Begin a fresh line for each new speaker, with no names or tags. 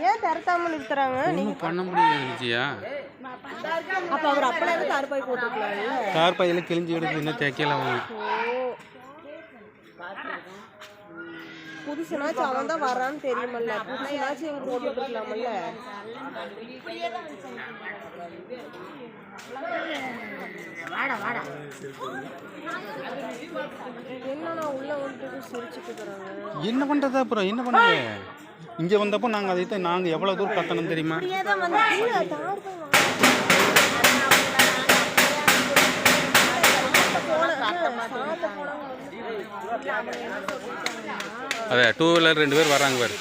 ஏன் தரத்தாமல் நிறுத்துறாங்க?
ஒன்றும் பண்ண முடியாது விஜயா.
அப்போ அவர் அப்பளம் தார்பாய் போட்டுருக்கலாம்ல.
தார்பாயில் கிழிஞ்சு எடுத்து இன்னும் தைக்கல அவங்க.
புதுசுனாச்சும் அவன் தான் வரான்னு தெரியுமல்ல, புதுசுனாச்சும் இவங்க போட்டுருக்கலாமல்ல. என்னன்னா உள்ள வந்துட்டு சிரிச்சுட்டு இருக்கிறாங்க.
என்ன பண்ணுறது அப்புறம் என்ன பண்ணுங்க? இங்கே வந்தப்போ நாங்கள் அதை நாங்கள் எவ்வளோ தூரம் கட்டணும் தெரியுமா? அதே 2 வீலர் 2 பேர் வராங்க பாரு.